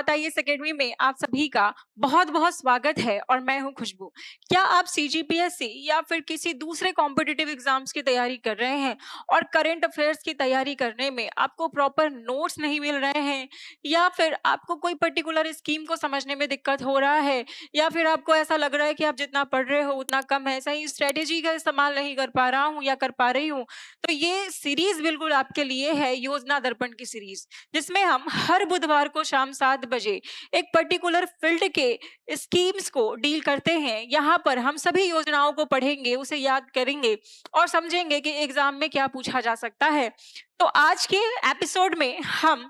बात आई इस एकेडमी में आप सभी का बहुत बहुत स्वागत है और मैं हूं खुशबू। क्या आप सीजीपीएससी या फिर किसी दूसरे कॉम्पिटिटिव एग्जाम्स की तैयारी कर रहे हैं और करंट अफेयर्स की तैयारी करने में आपको प्रॉपर नोट्स नहीं मिल रहे हैं, या फिर आपको कोई पर्टिकुलर स्कीम को समझने में दिक्कत हो रहा है, या फिर आपको ऐसा लग रहा है कि आप जितना पढ़ रहे हो उतना कम है, सही स्ट्रेटेजी का इस्तेमाल नहीं कर पा रहा हूँ या कर पा रही हूँ, तो ये सीरीज बिल्कुल आपके लिए है, योजना दर्पण की सीरीज, जिसमें हम हर बुधवार को शाम 7 बजे एक पर्टिकुलर फील्ड के स्कीम्स को डील करते हैं। यहाँ पर हम सभी योजनाओं को पढ़ेंगे, उसे याद करेंगे और समझेंगे कि एग्जाम में क्या पूछा जा सकता है। तो आज के एपिसोड में हम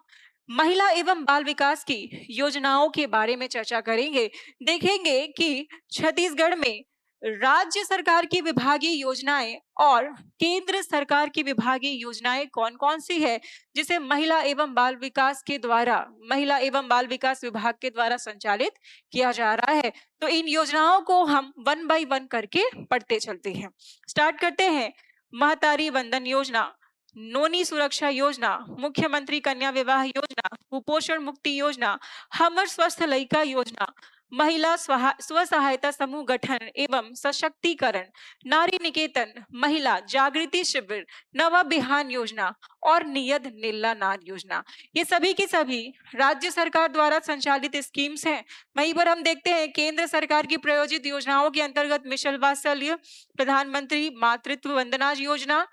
महिला एवं बाल विकास की योजनाओं के बारे में चर्चा करेंगे। देखेंगे कि छत्तीसगढ़ में राज्य सरकार की विभागीय योजनाएं और केंद्र सरकार की विभागीय योजनाएं कौन कौन सी है, जिसे महिला एवं बाल विकास के द्वारा, महिला एवं बाल विकास विभाग के द्वारा संचालित किया जा रहा है। तो इन योजनाओं को हम वन बाय वन करके पढ़ते चलते हैं। स्टार्ट करते हैं। महतारी वंदन योजना, नोनी सुरक्षा योजना, मुख्यमंत्री कन्या विवाह योजना, कुपोषण मुक्ति योजना, हमर स्वस्थ लइका योजना, महिला स्व सहायता समूह गठन एवं सशक्तिकरण, नारी निकेतन, महिला जागृति शिविर, नवा बिहान योजना और नियत नीला नार योजना। ये सभी की सभी राज्य सरकार द्वारा संचालित स्कीम्स हैं। वहीं पर हम देखते हैं केंद्र सरकार की प्रायोजित योजनाओं के अंतर्गत मिशन वात्सल्य, प्रधानमंत्री मातृत्व वंदना योजना,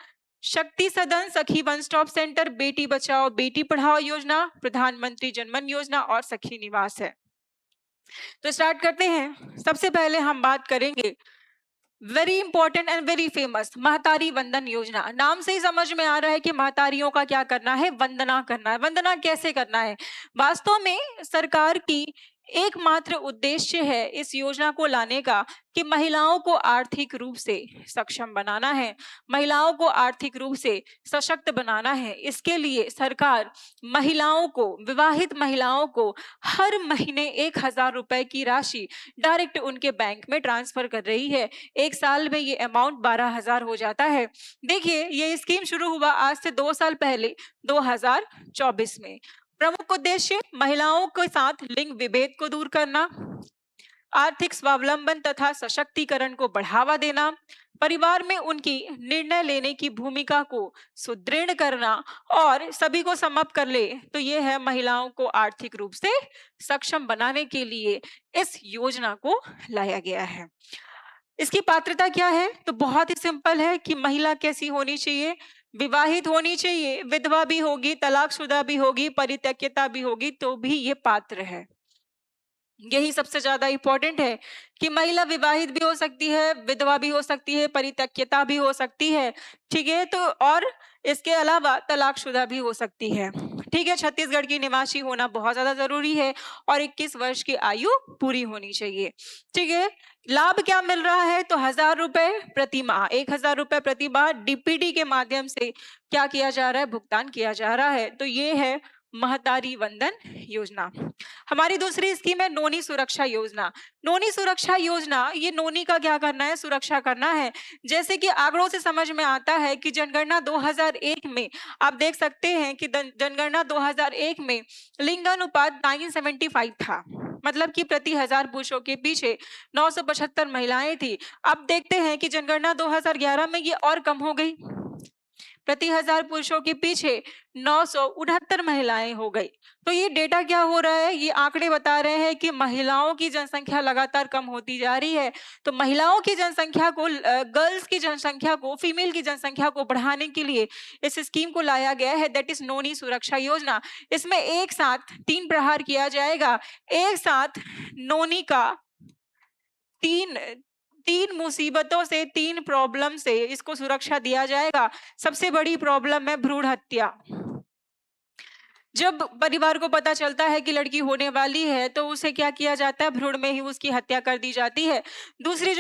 शक्ति सदन, सखी one stop centre, Beti Bachao Beti Padhao योजना, प्रधानमंत्री जनमन योजना और सखी निवास है। तो स्टार्ट करते हैं। सबसे पहले हम बात करेंगे very important and very famous Mahtari Vandan योजना। नाम से ही समझ में आ रहा है कि महतारियों का क्या करना है, वंदना करना है। वंदना कैसे करना है? वास्तव में सरकार की एकमात्र उद्देश्य है इस योजना को लाने का कि महिलाओं को आर्थिक रूप से सक्षम बनाना है, महिलाओं को आर्थिक रूप से सशक्त बनाना है। इसके लिए सरकार महिलाओं को, विवाहित महिलाओं को हर महीने 1,000 रुपए की राशि डायरेक्ट उनके बैंक में ट्रांसफर कर रही है। एक साल में ये अमाउंट 12,000 हो जाता है। देखिए, ये स्कीम शुरू हुआ आज से 2 साल पहले 2024 में। प्रमुख उद्देश्य महिलाओं के साथ लिंग विभेद को दूर करना, आर्थिक स्वावलंबन तथा सशक्तिकरण को बढ़ावा देना, परिवार में उनकी निर्णय लेने की भूमिका को सुदृढ़ करना और सभी को समाप्त कर ले। तो ये है महिलाओं को आर्थिक रूप से सक्षम बनाने के लिए इस योजना को लाया गया है। इसकी पात्रता क्या है? तो बहुत ही सिंपल है कि महिला कैसी होनी चाहिए, विवाहित होनी चाहिए, विधवा भी होगी, तलाकशुदा भी होगी, परित्यक्ता भी होगी तो भी ये पात्र है। यही सबसे ज्यादा इंपॉर्टेंट है कि महिला विवाहित भी हो सकती है, विधवा भी हो सकती है, परित्यक्ता भी हो सकती है, ठीक है। तो और इसके अलावा तलाकशुदा भी हो सकती है, ठीक है। छत्तीसगढ़ की निवासी होना बहुत ज्यादा जरूरी है और 21 वर्ष की आयु पूरी होनी चाहिए, ठीक है। लाभ क्या मिल रहा है? तो 1,000 रुपए प्रति माह, 1,000 रुपए प्रति माह डीपीडी के माध्यम से क्या किया जा रहा है? भुगतान किया जा रहा है। तो ये है महतारी वंदन योजना। हमारी दूसरी स्कीम है नोनी सुरक्षा योजना। नोनी सुरक्षा योजना, ये नोनी का क्या करना है? सुरक्षा करना है। जैसे कि आंकड़ों से समझ में आता है कि जनगणना 2001 में आप देख सकते हैं कि जनगणना 2001 में लिंगानुपात 975 था, मतलब कि प्रति 1000 पुरुषों के पीछे 975 महिलाएं थी। अब देखते हैं कि जनगणना 2011 में ये और कम हो गई, प्रति 1000 पुरुषों के पीछे 969 महिलाएं हो गई। तो ये डेटा क्या हो रहा है? ये आंकड़े बता रहे हैं कि महिलाओं की जनसंख्या लगातार कम होती जा रही है। तो महिलाओं की जनसंख्या को, गर्ल्स की जनसंख्या को, फीमेल की जनसंख्या को बढ़ाने के लिए इस स्कीम को लाया गया है, दैट इज नोनी सुरक्षा योजना। इसमें एक साथ 3 प्रहार किया जाएगा। एक साथ नोनी का तीन मुसीबतों से, 3 प्रॉब्लम से इसको सुरक्षा दिया जाएगा। सबसे बड़ी प्रॉब्लम है भ्रूण हत्या। जब परिवार को पता चलता है कि लड़की होने वाली है तो उसे क्या किया जाता है? भ्रूण में ही उसकी हत्या कर दी जाती है। दूसरी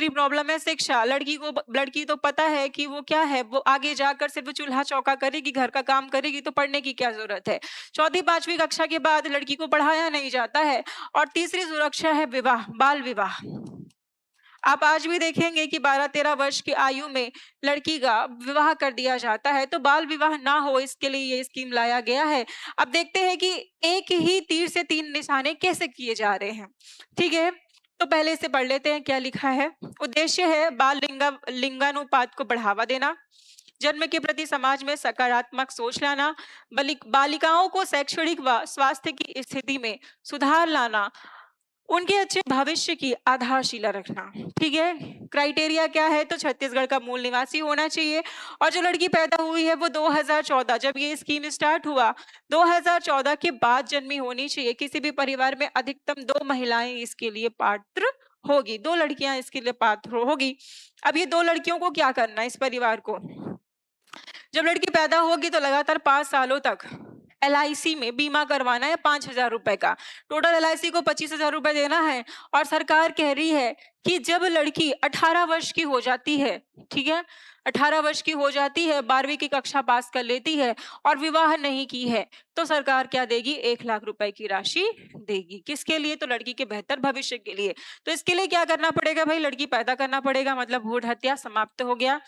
प्रॉब्लम है शिक्षा। लड़की तो पता है कि वो क्या है, वो आगे जाकर सिर्फ चूल्हा चौका करेगी, घर का काम करेगी, तो पढ़ने की क्या जरूरत है? चौथी 5वीं कक्षा के बाद लड़की को पढ़ाया नहीं जाता है। और तीसरी सुरक्षा है विवाह, बाल विवाह। आप आज भी देखेंगे कि 12-13 वर्ष की आयु में लड़की का विवाह कर दिया जाता है, तो बाल विवाह ना हो इसके लिए ये स्कीम लाया गया है। अब देखते हैं कि एक ही तीर से 3 निशाने कैसे किए जा रहे हैं, ठीक है? तो पहले इसे पढ़ लेते हैं क्या लिखा है। उद्देश्य है लिंगानुपात को बढ़ावा देना, जन्म के प्रति समाज में सकारात्मक सोच लाना, बालिकाओं को शैक्षणिक व स्वास्थ्य की स्थिति में सुधार लाना, उनके अच्छे भविष्य की आधारशिला रखना, ठीक है? क्राइटेरिया क्या है? तो छत्तीसगढ़ का मूल निवासी होना चाहिए और जो लड़की पैदा हुई है वो 2014 जब ये स्कीम स्टार्ट हुआ, 2014 के बाद जन्मी होनी चाहिए। किसी भी परिवार में अधिकतम 2 महिलाएं इसके लिए पात्र होगी, 2 लड़कियां इसके लिए पात्र होगी। अब ये 2 लड़कियों को क्या करना है इस परिवार को? जब लड़की पैदा होगी तो लगातार 5 सालों तक एलआईसी में बीमा करवाना है 5,000 रुपए का। टोटल एलआईसी को 25,000 रुपए देना है और सरकार कह रही है कि जब लड़की 18 वर्ष की हो जाती है, ठीक है? 18 वर्ष की हो जाती है, 12वीं की कक्षा पास कर लेती है और विवाह नहीं की है, तो सरकार क्या देगी? 1 लाख रुपए की राशि देगी। किसके लिए? तो लड़की के बेहतर भविष्य के लिए। तो इसके लिए क्या करना पड़ेगा भाई? लड़की पैदा करना पड़ेगा, मतलब भ्रूण हत्या समाप्त हो गया।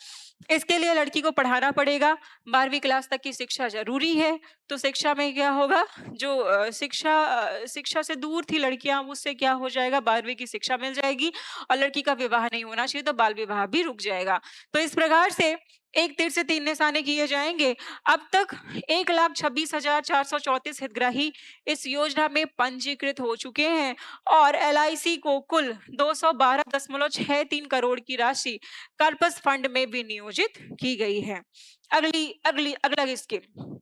इसके लिए लड़की को पढ़ाना पड़ेगा, 12वीं क्लास तक की शिक्षा जरूरी है। तो शिक्षा में क्या होगा? जो शिक्षा से दूर थी लड़कियां, उससे क्या हो जाएगा? 12वीं की शिक्षा मिल जाएगी और लड़की का विवाह नहीं होना चाहिए, तो बाल विवाह भी रुक जाएगा। तो इस प्रकार से एक तीर से 3 निशाने किए जाएंगे। अब तक 1,26,434 हितग्राही इस योजना में पंजीकृत हो चुके हैं और एलआईसी को कुल 212.63 करोड़ की राशि कार्पस फंड में विनियोजित की गई है। अगला स्कीम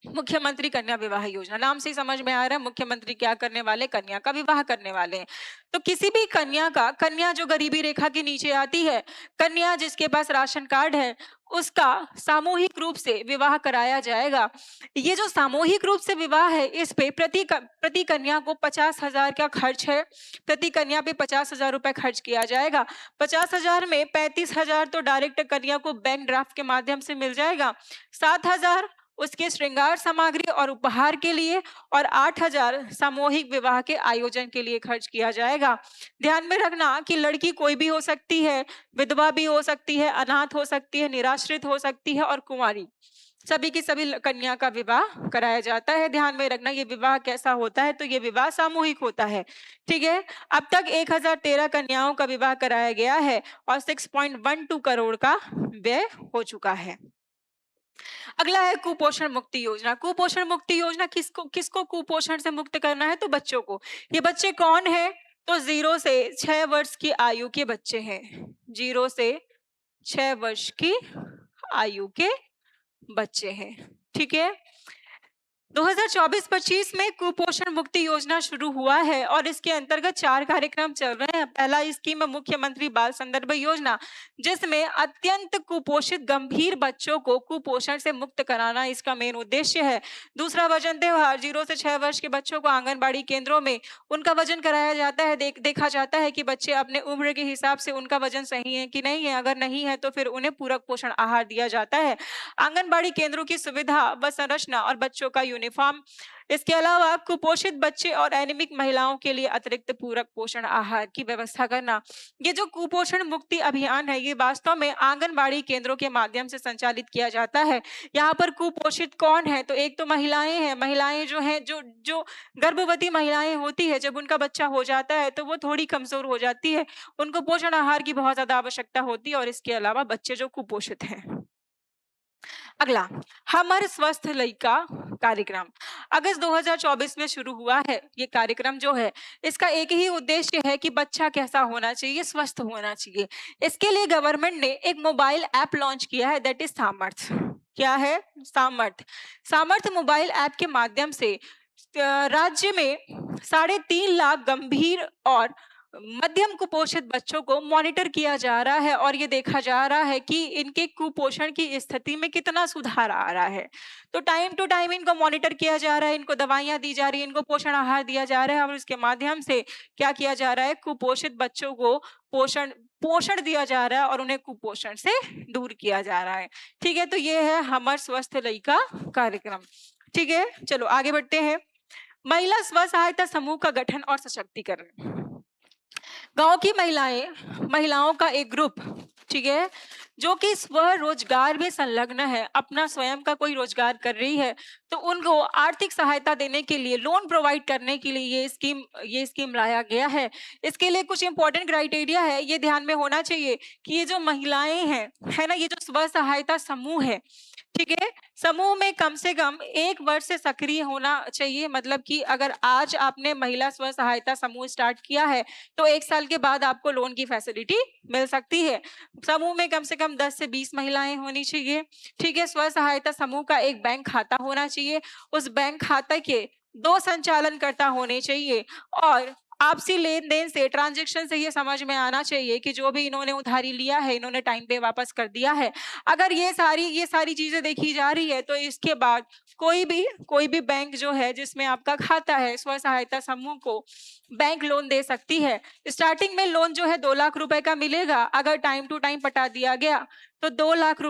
मुख्यमंत्री कन्या विवाह योजना। नाम से ही समझ में आ रहा है मुख्यमंत्री क्या करने वाले? कन्या का विवाह करने वाले हैं। तो किसी भी कन्या जो गरीबी रेखा के नीचे आती है, कन्या जिसके पास राशन कार्ड है, उसका सामूहिक रूप से विवाह कराया जाएगा। ये जो सामूहिक रूप से विवाह है, इस पे प्रति कन्या को 50,000 का खर्च है। प्रति कन्या पे 50,000 रुपए खर्च किया जाएगा। 50,000 में 35,000 तो डायरेक्ट कन्या को बैंक ड्राफ्ट के माध्यम से मिल जाएगा, 7,000 उसके श्रृंगार सामग्री और उपहार के लिए और 8,000 सामूहिक विवाह के आयोजन के लिए खर्च किया जाएगा। ध्यान में रखना कि लड़की कोई भी हो सकती है, विधवा भी हो सकती है, अनाथ हो सकती है, निराश्रित हो सकती है और कुंवारी, सभी की सभी कन्या का विवाह कराया जाता है। ध्यान में रखना ये विवाह कैसा होता है? तो ये विवाह सामूहिक होता है, ठीक है? अब तक 1,013 कन्याओं का विवाह कराया गया है और 6.12 करोड़ का व्यय हो चुका है। अगला है कुपोषण मुक्ति योजना। कुपोषण मुक्ति योजना किसको किसको कुपोषण से मुक्त करना है? तो बच्चों को। ये बच्चे कौन है? तो 0 से 6 वर्ष की आयु के बच्चे हैं। 0 से 6 वर्ष की आयु के बच्चे हैं, ठीक है? 2024-25 में कुपोषण मुक्ति योजना शुरू हुआ है और इसके अंतर्गत 4 कार्यक्रम चल रहे हैं। पहला स्कीम है मुख्यमंत्री बाल संदर्भ योजना, जिसमें अत्यंत कुपोषित गंभीर बच्चों को कुपोषण से मुक्त कराना इसका मेन उद्देश्य है। दूसरा वजन त्योहार, 0 से 6 वर्ष के बच्चों को आंगनबाड़ी केंद्रों में उनका वजन कराया जाता है। देखा जाता है कि बच्चे अपने उम्र के हिसाब से उनका वजन सही है कि नहीं है। अगर नहीं है तो फिर उन्हें पूरक पोषण आहार दिया जाता है। आंगनबाड़ी केंद्रों की सुविधा व संरचना और बच्चों का यूनिफॉर्म। इसके अलावा कुपोषित बच्चे और एनीमिक महिलाओं के लिए अतिरिक्त पूरक पोषण आहार की व्यवस्था करना। ये जो कुपोषण मुक्ति अभियान है, ये वास्तव में आंगनबाड़ी केंद्रों के माध्यम से संचालित किया जाता है। यहाँ पर कुपोषित कौन है? तो एक तो महिलाएं हैं। महिलाएं जो हैं, जो गर्भवती महिलाएं होती है, जब उनका बच्चा हो जाता है तो वो थोड़ी कमजोर हो जाती है, उनको पोषण आहार की बहुत ज्यादा आवश्यकता होती है। और इसके अलावा बच्चे जो कुपोषित हैं। अगला, हमर स्वस्थ लइका कार्यक्रम अगस्त 2024 में शुरू हुआ है। ये कार्यक्रम जो है, इसका एक ही उद्देश्य है कि बच्चा कैसा होना चाहिए? स्वस्थ होना चाहिए। इसके लिए गवर्नमेंट ने एक मोबाइल ऐप लॉन्च किया है, दैट इज सामर्थ। क्या है? सामर्थ। सामर्थ मोबाइल ऐप के माध्यम से राज्य में 3.5 लाख गंभीर और मध्यम कुपोषित बच्चों को मॉनिटर किया जा रहा है और ये देखा जा रहा है कि इनके कुपोषण की स्थिति में कितना सुधार आ रहा है। तो टाइम टू टाइम इनको मॉनिटर किया जा रहा है, इनको दवाइयां दी जा रही है, इनको पोषण आहार दिया जा रहा है और इसके माध्यम से क्या किया जा रहा है? कुपोषित बच्चों को पोषण दिया जा रहा है और उन्हें कुपोषण से दूर किया जा रहा है, ठीक है? तो ये है हमर स्वस्थ लइका कार्यक्रम, ठीक है? चलो आगे बढ़ते हैं। महिला स्व सहायता समूह का गठन और सशक्तिकरण। गांव की महिलाओं का एक ग्रुप, ठीक है, जो कि स्वरोजगार में संलग्न है, अपना स्वयं का कोई रोजगार कर रही है, तो उनको आर्थिक सहायता देने के लिए, लोन प्रोवाइड करने के लिए ये स्कीम लाया गया है। इसके लिए कुछ इंपॉर्टेंट क्राइटेरिया है, ये ध्यान में होना चाहिए कि ये जो महिलाएं हैं, है ना, ये जो स्व सहायता समूह है, ठीक है, समूह में कम से कम 1 वर्ष से सक्रिय होना चाहिए। मतलब कि अगर आज आपने महिला स्व सहायता समूह स्टार्ट किया है, तो 1 साल के बाद आपको लोन की फैसिलिटी मिल सकती है। समूह में कम से कम 10 से 20 महिलाएं होनी चाहिए, ठीक है। स्व सहायता समूह का एक बैंक खाता होना चाहिए, उस बैंक खाते के 2 संचालनकर्ता होने चाहिए, और आपसी लेन देन से, ट्रांजेक्शन से ये समझ में आना चाहिए कि जो भी इन्होंने उधारी लिया है, इन्होंने टाइम पे वापस कर दिया है। अगर ये सारी चीजें देखी जा रही है, तो इसके बाद कोई भी बैंक जो है जिसमें आपका खाता है, स्व सहायता समूह को बैंक लोन दे सकती है। स्टार्टिंग में लोन जो है 2 लाख रुपए का मिलेगा। अगर टाइम टू टाइम पटा दिया गया, तो 2 लाख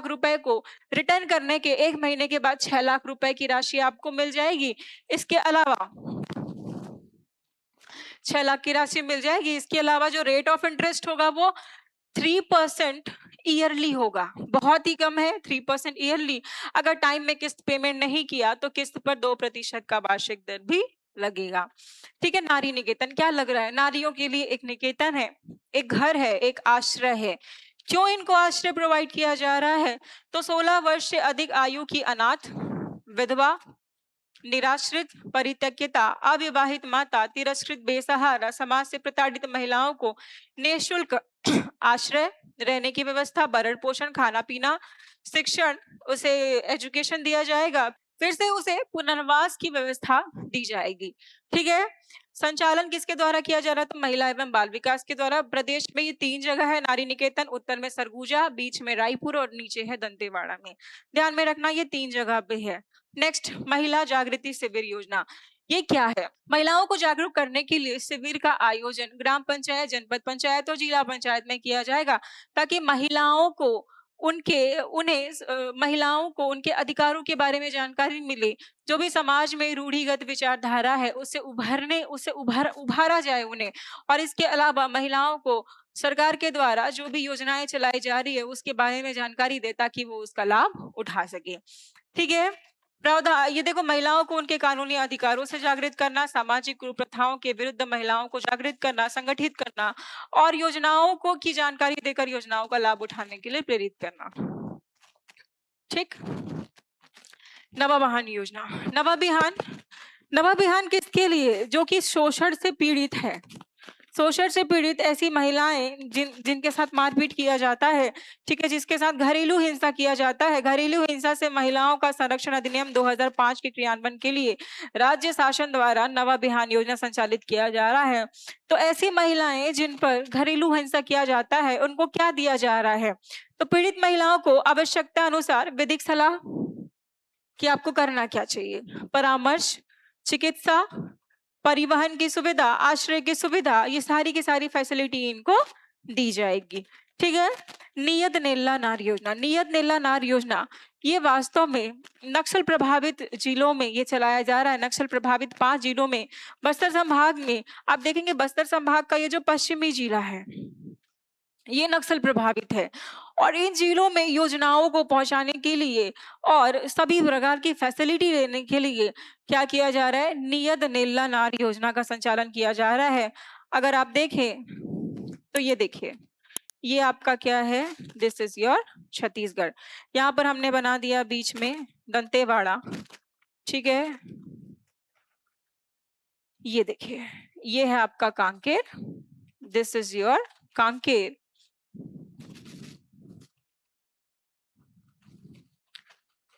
रुपए को रिटर्न करने के 1 महीने के बाद 6 लाख रुपए की राशि आपको मिल जाएगी। इसके अलावा 6 लाख की राशि मिल जाएगी। इसके अलावा जो रेट ऑफ इंटरेस्ट होगा वो 3% ईयरली होगा। बहुत ही कम है, 3% ईयरली। अगर टाइम में किस्त पेमेंट नहीं किया, तो किस्त पर 2% का वार्षिक दर भी लगेगा। ठीक है। नारी निकेतन क्या लग रहा है? नारियों के लिए एक निकेतन है, एक घर है, एक आश्रय है। क्यों इनको आश्रय प्रोवाइड किया जा रहा है? तो 16 वर्ष से अधिक आयु की अनाथ, विधवा, निराश्रित, परित्यक्ता, अविवाहित माता, तिरस्कृत, बेसहारा, समाज से प्रताड़ित महिलाओं को निःशुल्क आश्रय, रहने की व्यवस्था, भरण पोषण, खाना पीना, शिक्षण, उसे एजुकेशन दिया जाएगा। फिर से उसे पुनर्वास की व्यवस्था दी जाएगी। ठीक है। संचालन किसके द्वारा किया जा रहा है? तो महिला एवं बाल विकास के द्वारा। प्रदेश में ये 3 जगह है नारी निकेतन, उत्तर में सरगुजा, बीच में रायपुर और नीचे है दंतेवाड़ा में। ध्यान में रखना, ये 3 जगह पे है। नेक्स्ट, महिला जागृति शिविर योजना। ये क्या है? महिलाओं को जागरूक करने के लिए शिविर का आयोजन ग्राम पंचायत, जनपद पंचायत और जिला पंचायत में किया जाएगा, ताकि महिलाओं को उनके अधिकारों के बारे में जानकारी मिले। जो भी समाज में रूढ़िगत विचारधारा है, उभारा जाए उन्हें। और इसके अलावा महिलाओं को सरकार के द्वारा जो भी योजनाएं चलाई जा रही है, उसके बारे में जानकारी दे, ताकि वो उसका लाभ उठा सके। ठीक है। प्रावधान, ये देखो, महिलाओं को उनके कानूनी अधिकारों से जागृत करना, सामाजिक कुप्रथाओं के विरुद्ध महिलाओं को जागृत करना, संगठित करना, और योजनाओं को की जानकारी देकर योजनाओं का लाभ उठाने के लिए प्रेरित करना। ठीक। नवाबहान योजना। नवाबिहान किसके लिए? जो कि शोषण से पीड़ित है। शोषण से पीड़ित ऐसी महिलाएं जिनके साथ मारपीट किया जाता है, ठीक है, जिसके साथ घरेलू हिंसा किया जाता है। घरेलू हिंसा से महिलाओं का संरक्षण अधिनियम 2005 के क्रियान्वयन के लिए राज्य शासन द्वारा नवाबिहान योजना संचालित किया जा रहा है। तो ऐसी महिलाएं जिन पर घरेलू हिंसा किया जाता है, उनको क्या दिया जा रहा है? तो पीड़ित महिलाओं को आवश्यकता अनुसार विधिक सलाह कि आपको करना क्या चाहिए, परामर्श, चिकित्सा, परिवहन की सुविधा, आश्रय की सुविधा, ये सारी की सारी फैसिलिटी इनको दी जाएगी। ठीक है। नियत नेल्ला नार योजना। नियत नेल्ला नार योजना ये वास्तव में नक्सल प्रभावित जिलों में ये चलाया जा रहा है। नक्सल प्रभावित 5 जिलों में, बस्तर संभाग में आप देखेंगे, बस्तर संभाग का ये जो पश्चिमी जिला है, ये नक्सल प्रभावित है। और इन जिलों में योजनाओं को पहुंचाने के लिए और सभी प्रकार की फैसिलिटी देने के लिए क्या किया जा रहा है? नियत नेल्ला नार योजना का संचालन किया जा रहा है। अगर आप देखें तो ये देखिए, ये आपका क्या है? This is your Chhattisgarh. यहाँ पर हमने बना दिया बीच में दंतेवाड़ा। ठीक है। ये देखिए, ये है आपका Kanker. This is your Kanker.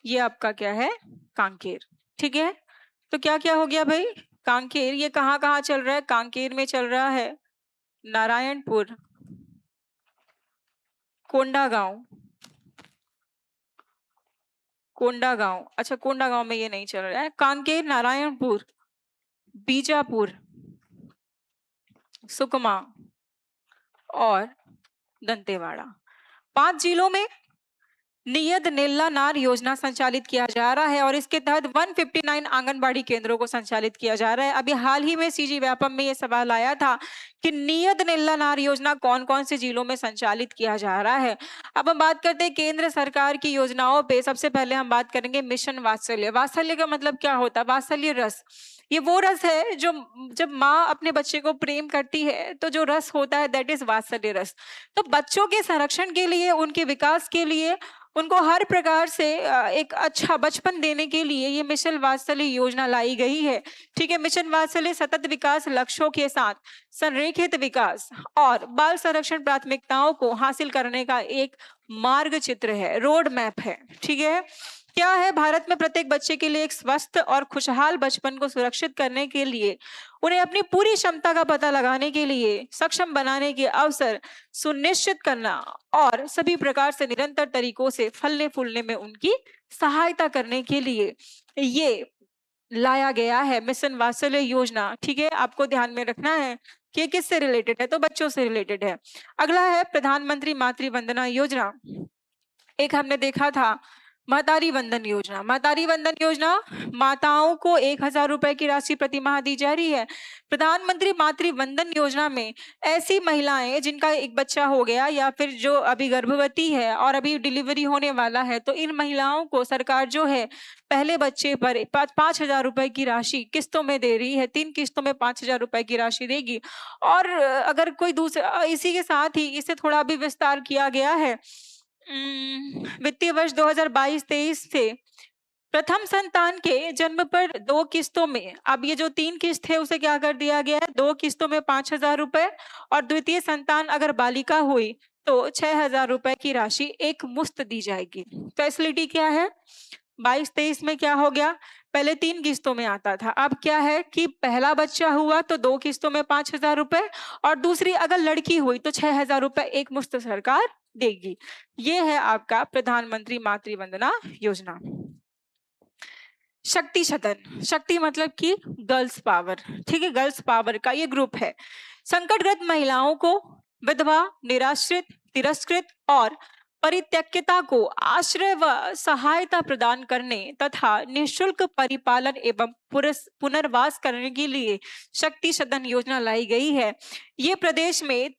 ये आपका क्या है? कांकेर। ठीक है। तो क्या क्या हो गया भाई? कांकेर, ये कहाँ कहाँ चल रहा है? कांकेर में चल रहा है, नारायणपुर, कोंडागांव। अच्छा, कोंडागांव में ये नहीं चल रहा है। कांकेर, नारायणपुर, बीजापुर, सुकमा और दंतेवाड़ा, 5 जिलों में नियत नीलानार योजना संचालित किया जा रहा है और इसके तहत 159 आंगनबाड़ी केंद्रों को संचालित किया जा रहा है। अभी हाल ही में सीजी व्यापम में ये सवाल आया था कि नियत नीलानार योजना कौन कौन से जिलों में संचालित किया जा रहा है। अब हम बात करते हैं केंद्र सरकार की योजनाओं पे। सबसे पहले हम बात करेंगे मिशन वात्सल्य। वात्सल्य का मतलब क्या होता है? वात्सल्य रस, ये वो रस है जो जब माँ अपने बच्चे को प्रेम करती है तो जो रस होता है दैट इज वात्सल्य रस। तो बच्चों के संरक्षण के लिए, उनके विकास के लिए, उनको हर प्रकार से एक अच्छा बचपन देने के लिए ये मिशन वात्सल्य योजना लाई गई है। ठीक है, मिशन वात्सल्य सतत विकास लक्ष्यों के साथ संरेखित विकास और बाल संरक्षण प्राथमिकताओं को हासिल करने का एक मार्ग चित्र है, रोड मैप है। ठीक है, क्या है? भारत में प्रत्येक बच्चे के लिए एक स्वस्थ और खुशहाल बचपन को सुरक्षित करने के लिए, उन्हें अपनी पूरी क्षमता का पता लगाने के लिए, सक्षम बनाने के अवसर सुनिश्चित करना और सभी प्रकार से निरंतर तरीकों से फलने फूलने में उनकी सहायता करने के लिए ये लाया गया है मिशन वात्सल्य योजना। ठीक है, आपको ध्यान में रखना है कि ये किससे रिलेटेड है, तो बच्चों से रिलेटेड है। अगला है प्रधानमंत्री मातृ वंदना योजना। एक हमने देखा था महतारी वंदन योजना। महतारी वंदन योजना, माताओं को 1,000 रुपए की राशि प्रति माह दी जा रही है। प्रधानमंत्री मातृ वंदन योजना में ऐसी महिलाएं जिनका एक बच्चा हो गया या फिर जो अभी गर्भवती है और अभी डिलीवरी होने वाला है, तो इन महिलाओं को सरकार जो है पहले बच्चे पर 5,000 रुपए की राशि किस्तों में दे रही है। 3 किस्तों में 5,000 रुपए की राशि देगी। और अगर कोई दूसरा, इसी के साथ ही इसे थोड़ा भी विस्तार किया गया है। वित्तीय वर्ष 2022-23 से प्रथम संतान के जन्म पर 2 किस्तों में, अब ये जो 3 किस्त है उसे क्या कर दिया गया है, 2 किस्तों में 5,000 रुपए, और द्वितीय संतान अगर बालिका हुई तो 6,000 रुपए की राशि एक मुश्त दी जाएगी। फैसिलिटी क्या है? 22-23 में क्या हो गया? पहले 3 किस्तों में आता था, अब क्या है कि पहला बच्चा हुआ तो 2 किस्तों में 5,000 रुपए, और दूसरी अगर लड़की हुई तो 6,000 रुपए एक मुश्त सरकार देगी। ये है आपका प्रधानमंत्री मातृ वंदना योजना। शक्ति सदन, शक्ति मतलब कि गर्ल्स पावर। ठीक है, गर्ल्स पावर का ये ग्रुप है। संकटग्रस्त महिलाओं को, विधवा, निराश्रित, तिरस्कृत और परित्यक्ता को आश्रय व सहायता प्रदान करने तथा निःशुल्क परिपालन एवं पुनर्वास करने के लिए शक्ति सदन योजना लाई गई है। ये प्रदेश में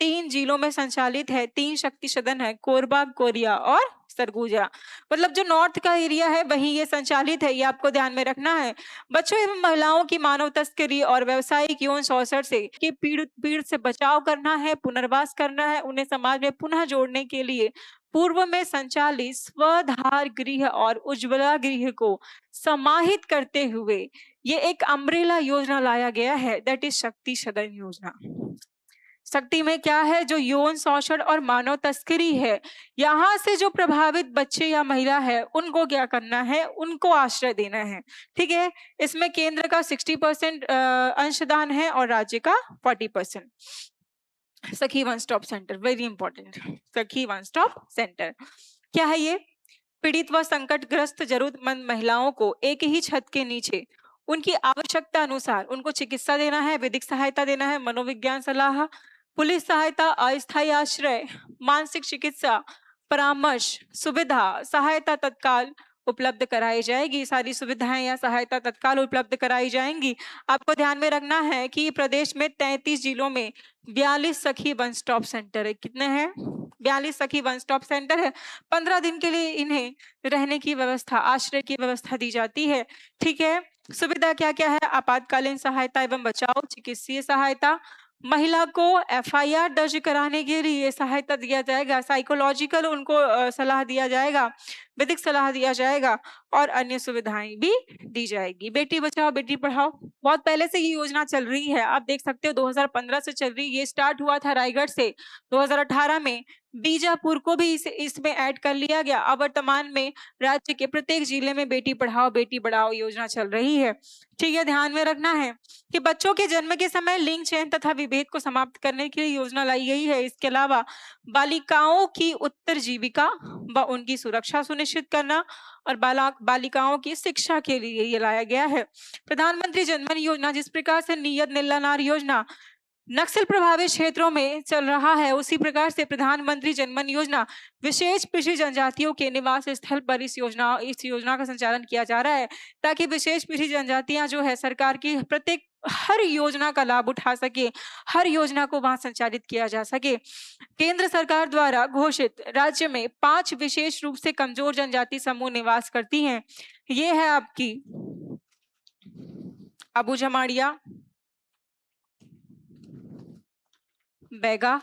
तीन जिलों में संचालित है। 3 शक्ति सदन है, कोरबा, कोरिया और सरगुजा। मतलब जो नॉर्थ का एरिया है वहीं ये संचालित है, ये आपको ध्यान में रखना है। बच्चों एवं महिलाओं की मानव तस्करी और व्यावसायिक यौन शोषण से की पीड़ से बचाव करना है, पुनर्वास करना है, उन्हें समाज में पुनः जोड़ने के लिए पूर्व में संचालित स्वधार गृह और उज्ज्वला गृह को समाहित करते हुए ये एक अम्ब्रेला योजना लाया गया है, दैट इज शक्ति सदन योजना। शक्ति में क्या है? जो यौन शोषण और मानव तस्करी है, यहाँ से जो प्रभावित बच्चे या महिला है उनको क्या करना है? उनको आश्रय देना है। ठीक है, इसमें केंद्र का 60% अंशदान है और राज्य का 40%। सखी one stop centre, very important. सखी वन स्टॉप सेंटर क्या है? ये पीड़ित व संकटग्रस्त जरूरतमंद महिलाओं को एक ही छत के नीचे उनकी आवश्यकता अनुसार उनको चिकित्सा देना है, विधिक सहायता देना है, मनोविज्ञान सलाह, पुलिस सहायता, अस्थायी आश्रय, मानसिक चिकित्सा, परामर्श, सुविधा, सहायता तत्काल उपलब्ध कराई जाएगी। सारी सुविधाएं या सहायता तत्काल उपलब्ध कराई जाएंगी। आपको ध्यान में रखना है कि प्रदेश में 33 जिलों में 42 सखी वन स्टॉप सेंटर है। कितने हैं? 42 सखी वन स्टॉप सेंटर है। 15 दिन के लिए इन्हें रहने की व्यवस्था, आश्रय की व्यवस्था दी जाती है। ठीक है, सुविधा क्या क्या है? आपातकालीन सहायता एवं बचाव, चिकित्सीय सहायता, महिला को एफआईआर दर्ज कराने के लिए सहायता दिया जाएगा, साइकोलॉजिकल उनको सलाह दिया जाएगा, विधिक सलाह दिया जाएगा और अन्य सुविधाएं भी दी जाएगी। बेटी बचाओ बेटी पढ़ाओ बहुत पहले से ये योजना चल रही है, आप देख सकते हो 2015 से चल रही है। ये स्टार्ट हुआ था रायगढ़ से, 2018 में बीजापुर को भी इसमें ऐड कर लिया गया। अब वर्तमान में राज्य के प्रत्येक जिले में बेटी पढ़ाओ बेटी बढ़ाओ योजना चल रही है। ठीक है, ध्यान में रखना है कि बच्चों के जन्म के समय लिंग चयन तथा विभेद को समाप्त करने के लिए योजना लाई गई है। इसके अलावा बालिकाओं की उत्तरजीविका व उनकी सुरक्षा सुनिश्चित करना और बालिकाओं की शिक्षा के लिए ये लाया गया है। प्रधानमंत्री जनधन योजना, जिस प्रकार से नियत नीलानार योजना नक्सल प्रभावित क्षेत्रों में चल रहा है, उसी प्रकार से प्रधानमंत्री जनमन योजना विशेष पिछड़ी जनजातियों के निवास स्थल पर इस योजना का संचालन किया जा रहा है, ताकि विशेष पिछड़ी जनजातियां जो है सरकार की प्रत्येक हर योजना का लाभ उठा सके, हर योजना को वहां संचालित किया जा सके। केंद्र सरकार द्वारा घोषित राज्य में 5 विशेष रूप से कमजोर जनजाति समूह निवास करती हैं। ये है आपकी अबू जमाड़िया, बैगा,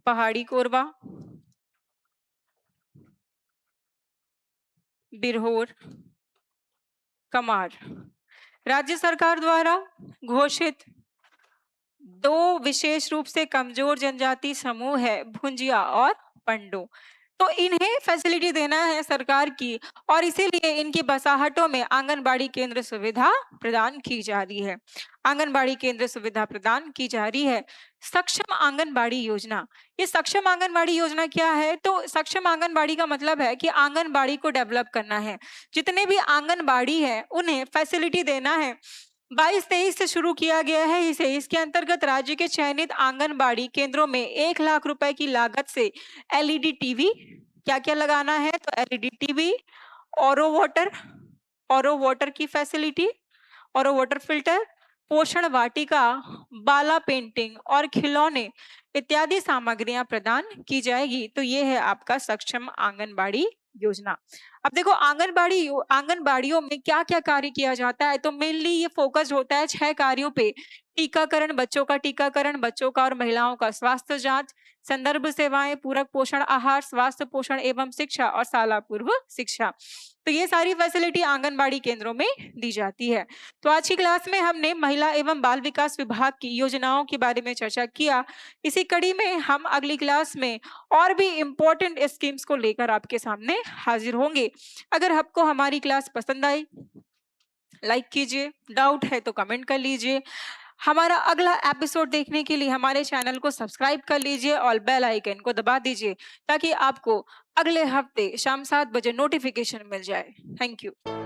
पहाड़ी कोरबा, बिरहोर, कमार। राज्य सरकार द्वारा घोषित 2 विशेष रूप से कमजोर जनजाति समूह है भुंजिया और पंडो। तो इन्हें फैसिलिटी देना है सरकार की, और इसीलिए इनकी बसाहटों में आंगनबाड़ी केंद्र सुविधा प्रदान की जा रही है। आंगनबाड़ी केंद्र सुविधा प्रदान की जा रही है। सक्षम आंगनबाड़ी योजना, ये सक्षम आंगनबाड़ी योजना क्या है? तो सक्षम आंगनबाड़ी का मतलब है कि आंगनबाड़ी को डेवलप करना है, जितने भी आंगनबाड़ी है उन्हें फैसिलिटी देना है। 22-23 से शुरू किया गया है इसे। इसके अंतर्गत राज्य के चयनित आंगनबाड़ी केंद्रों में 1 लाख रुपए की लागत से एलईडी टीवी, क्या क्या लगाना है? तो एलईडी टीवी, ऑरो वाटर की फैसिलिटी, ऑरो वाटर फिल्टर, पोषण वाटिका, बाला पेंटिंग और खिलौने इत्यादि सामग्रियां प्रदान की जाएगी। तो ये है आपका सक्षम आंगनबाड़ी योजना। अब देखो आंगनबाड़ियों में क्या क्या कार्य किया जाता है, तो मेनली ये फोकस होता है 6 कार्यों पे। टीकाकरण, बच्चों का टीकाकरण, बच्चों का और महिलाओं का स्वास्थ्य जांच, संदर्भ सेवाएं, पूरक पोषण आहार, स्वास्थ्य पोषण एवं शिक्षा और शाला पूर्व शिक्षा। तो ये सारी फैसिलिटी आंगनबाड़ी केंद्रों में दी जाती है। तो आज की क्लास में हमने महिला एवं बाल विकास विभाग की योजनाओं के बारे में चर्चा किया। इसी कड़ी में हम अगली क्लास में और भी इम्पोर्टेंट स्कीम्स को लेकर आपके सामने हाजिर होंगे। अगर आपको हमारी क्लास पसंद आई, लाइक कीजिए, डाउट है तो कमेंट कर लीजिए। हमारा अगला एपिसोड देखने के लिए हमारे चैनल को सब्सक्राइब कर लीजिए और बेल आइकन को दबा दीजिए, ताकि आपको अगले हफ्ते शाम 7 बजे नोटिफिकेशन मिल जाए। Thank you.